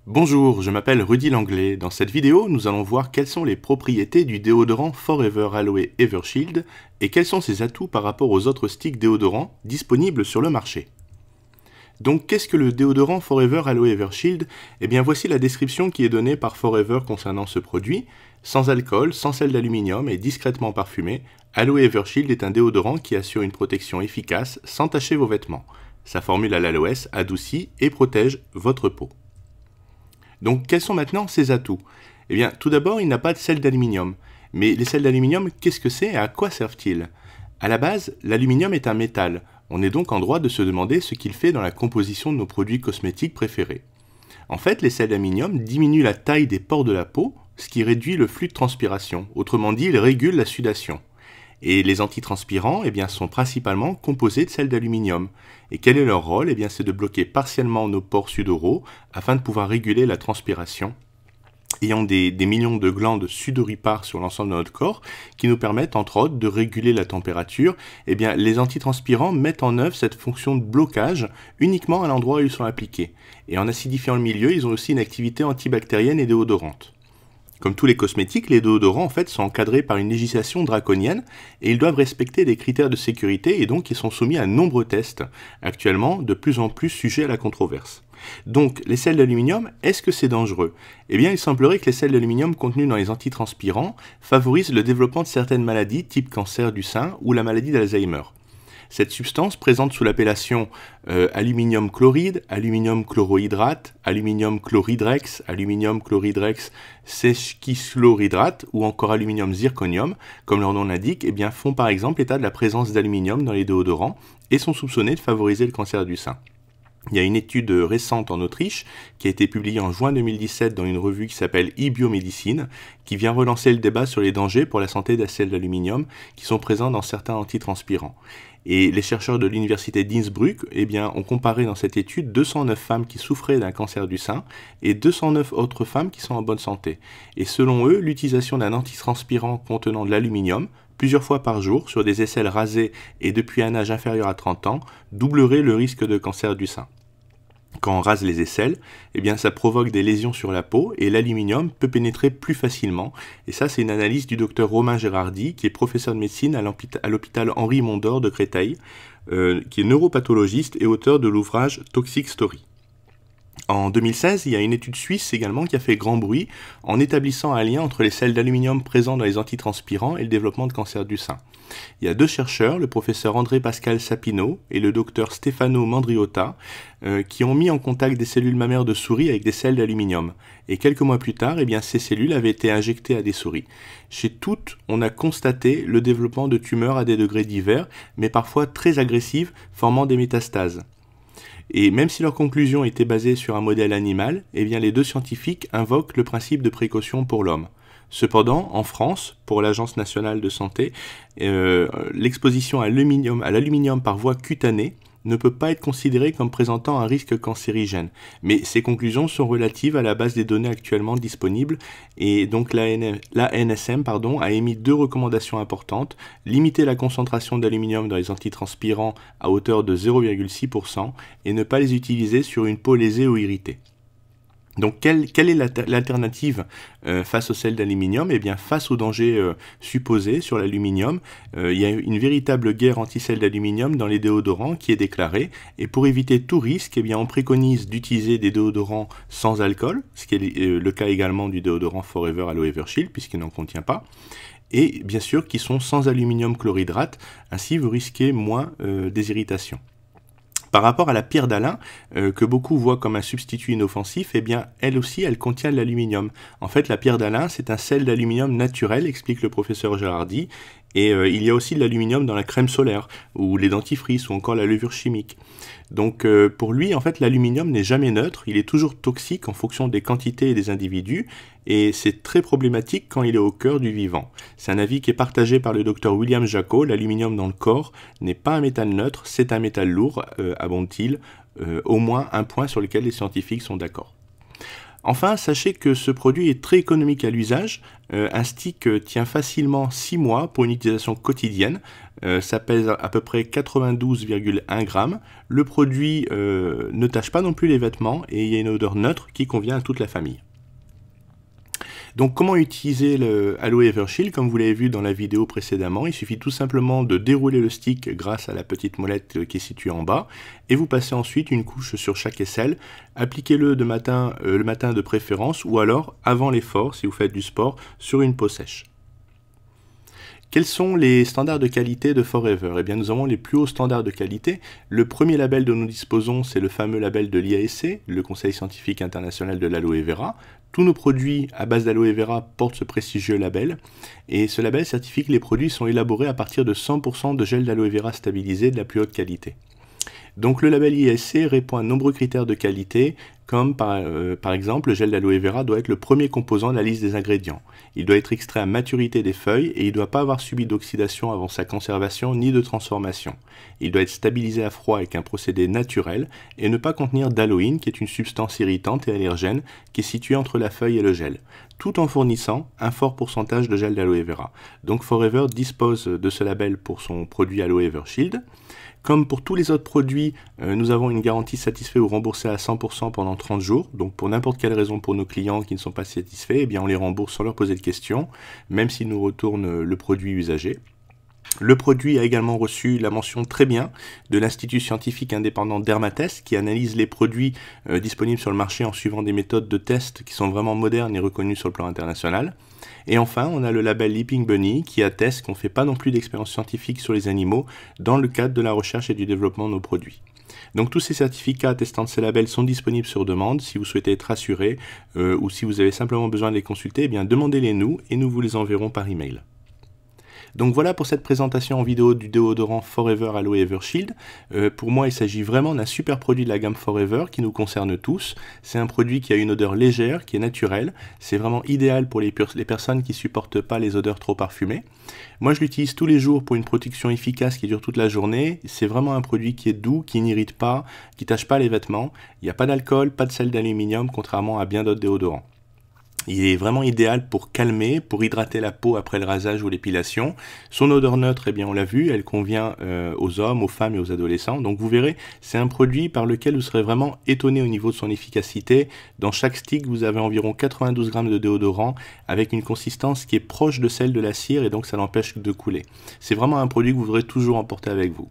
Bonjour, je m'appelle Rudy Langlais. Dans cette vidéo, nous allons voir quelles sont les propriétés du déodorant Forever Aloe Evershield et quels sont ses atouts par rapport aux autres sticks déodorants disponibles sur le marché. Donc, qu'est-ce que le déodorant Forever Aloe Evershield? Eh bien, voici la description qui est donnée par Forever concernant ce produit. Sans alcool, sans sel d'aluminium et discrètement parfumé, Aloe Evershield est un déodorant qui assure une protection efficace sans tacher vos vêtements. Sa formule à l'aloès adoucit et protège votre peau. Donc, quels sont maintenant ses atouts? Eh bien, tout d'abord, il n'a pas de sel d'aluminium. Mais les sels d'aluminium, qu'est-ce que c'est et à quoi servent-ils? À la base, l'aluminium est un métal. On est donc en droit de se demander ce qu'il fait dans la composition de nos produits cosmétiques préférés. En fait, les sels d'aluminium diminuent la taille des pores de la peau, ce qui réduit le flux de transpiration. Autrement dit, ils régulent la sudation. Et les antitranspirants sont principalement composés de sel d'aluminium. Et quel est leur rôle? C'est de bloquer partiellement nos pores sudoraux afin de pouvoir réguler la transpiration. Ayant des millions de glandes sudoripares sur l'ensemble de notre corps qui nous permettent entre autres de réguler la température, les antitranspirants mettent en œuvre cette fonction de blocage uniquement à l'endroit où ils sont appliqués. Et en acidifiant le milieu, ils ont aussi une activité antibactérienne et déodorante. Comme tous les cosmétiques, les déodorants sont encadrés par une législation draconienne et ils doivent respecter des critères de sécurité et donc ils sont soumis à de nombreux tests, actuellement de plus en plus sujets à la controverse. Donc, les sels d'aluminium, est-ce que c'est dangereux? Il semblerait que les sels d'aluminium contenus dans les antitranspirants favorisent le développement de certaines maladies type cancer du sein ou la maladie d'Alzheimer. Cette substance présente sous l'appellation aluminium chloride, aluminium chlorohydrate, aluminium chloridrex, aluminium chloridrex sesquichlorhydrate ou encore aluminium zirconium, comme leur nom l'indique, font par exemple état de la présence d'aluminium dans les déodorants et sont soupçonnés de favoriser le cancer du sein. Il y a une étude récente en Autriche qui a été publiée en juin 2017 dans une revue qui s'appelle e-Biomedicine qui vient relancer le débat sur les dangers pour la santé des sels d'aluminium qui sont présents dans certains antitranspirants. Et les chercheurs de l'université d'Innsbruck ont comparé dans cette étude 209 femmes qui souffraient d'un cancer du sein et 209 autres femmes qui sont en bonne santé. Et selon eux, l'utilisation d'un antitranspirant contenant de l'aluminium plusieurs fois par jour sur des aisselles rasées et depuis un âge inférieur à 30 ans doublerait le risque de cancer du sein. Quand on rase les aisselles, ça provoque des lésions sur la peau et l'aluminium peut pénétrer plus facilement. Et ça, c'est une analyse du docteur Romain Gérardi, qui est professeur de médecine à l'hôpital Henri Mondor de Créteil, qui est neuropathologiste et auteur de l'ouvrage Toxic Story. En 2016, il y a une étude suisse également qui a fait grand bruit en établissant un lien entre les sels d'aluminium présents dans les antitranspirants et le développement de cancer du sein. Il y a deux chercheurs, le professeur André-Pascal Sapino et le docteur Stefano Mandriotta, qui ont mis en contact des cellules mammaires de souris avec des sels d'aluminium. Et quelques mois plus tard, ces cellules avaient été injectées à des souris. Chez toutes, on a constaté le développement de tumeurs à des degrés divers, mais parfois très agressives, formant des métastases. Et même si leurs conclusions étaient basées sur un modèle animal, les deux scientifiques invoquent le principe de précaution pour l'homme. Cependant, en France, pour l'Agence nationale de santé, l'exposition à l'aluminium par voie cutanée ne peut pas être considérée comme présentant un risque cancérigène. Mais ces conclusions sont relatives à la base des données actuellement disponibles et donc l'ANSM a émis deux recommandations importantes: limiter la concentration d'aluminium dans les antitranspirants à hauteur de 0,6% et ne pas les utiliser sur une peau lésée ou irritée. Donc, quelle est l'alternative face au sel d'aluminium? Face aux dangers supposés sur l'aluminium, il y a une véritable guerre anti-sel d'aluminium dans les déodorants qui est déclarée. Et pour éviter tout risque, on préconise d'utiliser des déodorants sans alcool, ce qui est le cas également du déodorant Forever Aloe Evershield, puisqu'il n'en contient pas. Et bien sûr, qui sont sans aluminium chlorhydrate, ainsi vous risquez moins des irritations. Par rapport à la pierre d'Alain, que beaucoup voient comme un substitut inoffensif, elle aussi, elle contient de l'aluminium. En fait, la pierre d'Alain, c'est un sel d'aluminium naturel, explique le professeur Gérardi, et il y a aussi de l'aluminium dans la crème solaire, ou les dentifrices, ou encore la levure chimique. Donc, pour lui, en fait, l'aluminium n'est jamais neutre, il est toujours toxique en fonction des quantités et des individus, et c'est très problématique quand il est au cœur du vivant. C'est un avis qui est partagé par le docteur William Jaco: l'aluminium dans le corps n'est pas un métal neutre, c'est un métal lourd, abonde-t-il, au moins un point sur lequel les scientifiques sont d'accord. Enfin, sachez que ce produit est très économique à l'usage. Un stick tient facilement 6 mois pour une utilisation quotidienne. Ça pèse à peu près 92,1 grammes. Le produit ne tache pas non plus les vêtements et il y a une odeur neutre qui convient à toute la famille. Donc comment utiliser le Aloe Evershield? Comme vous l'avez vu dans la vidéo précédemment, il suffit tout simplement de dérouler le stick grâce à la petite molette qui est située en bas et vous passez ensuite une couche sur chaque aisselle. Appliquez-le le matin de préférence ou alors avant l'effort si vous faites du sport sur une peau sèche. Quels sont les standards de qualité de Forever? Eh bien, nous avons les plus hauts standards de qualité. Le premier label dont nous disposons, c'est le fameux label de l'IASC, le Conseil scientifique international de l'aloe vera. Tous nos produits à base d'aloe vera portent ce prestigieux label. Et ce label certifie que les produits sont élaborés à partir de 100% de gel d'aloe vera stabilisé de la plus haute qualité. Donc le label IASC répond à de nombreux critères de qualité, comme par exemple le gel d'aloe vera doit être le premier composant de la liste des ingrédients. Il doit être extrait à maturité des feuilles et il ne doit pas avoir subi d'oxydation avant sa conservation ni de transformation. Il doit être stabilisé à froid avec un procédé naturel et ne pas contenir d'aloïne qui est une substance irritante et allergène qui est située entre la feuille et le gel, tout en fournissant un fort pourcentage de gel d'aloe vera. Donc Forever dispose de ce label pour son produit Aloe Evershield. Comme pour tous les autres produits, nous avons une garantie satisfait ou remboursée à 100% pendant 30 jours. Donc pour n'importe quelle raison pour nos clients qui ne sont pas satisfaits, eh bien on les rembourse sans leur poser de questions, même s'ils nous retournent le produit usagé. Le produit a également reçu la mention très bien de l'Institut scientifique indépendant Dermatest qui analyse les produits disponibles sur le marché en suivant des méthodes de test qui sont vraiment modernes et reconnues sur le plan international. Et enfin, on a le label Leaping Bunny qui atteste qu'on ne fait pas non plus d'expériences scientifiques sur les animaux dans le cadre de la recherche et du développement de nos produits. Donc tous ces certificats attestant de ces labels sont disponibles sur demande. Si vous souhaitez être assuré ou si vous avez simplement besoin de les consulter, eh bien demandez-les nous et nous vous les enverrons par email. Donc voilà pour cette présentation en vidéo du déodorant Forever Aloe Evershield. Pour moi, il s'agit vraiment d'un super produit de la gamme Forever qui nous concerne tous. C'est un produit qui a une odeur légère, qui est naturelle. C'est vraiment idéal pour les personnes qui ne supportent pas les odeurs trop parfumées. Moi, je l'utilise tous les jours pour une protection efficace qui dure toute la journée. C'est vraiment un produit qui est doux, qui n'irrite pas, qui ne tâche pas les vêtements. Il n'y a pas d'alcool, pas de sel d'aluminium, contrairement à bien d'autres déodorants. Il est vraiment idéal pour calmer, pour hydrater la peau après le rasage ou l'épilation. Son odeur neutre, eh bien on l'a vu, elle convient aux hommes, aux femmes et aux adolescents. Donc vous verrez, c'est un produit par lequel vous serez vraiment étonné au niveau de son efficacité. Dans chaque stick, vous avez environ 92 grammes de déodorant avec une consistance qui est proche de celle de la cire et donc ça l'empêche de couler. C'est vraiment un produit que vous devrez toujours emporter avec vous.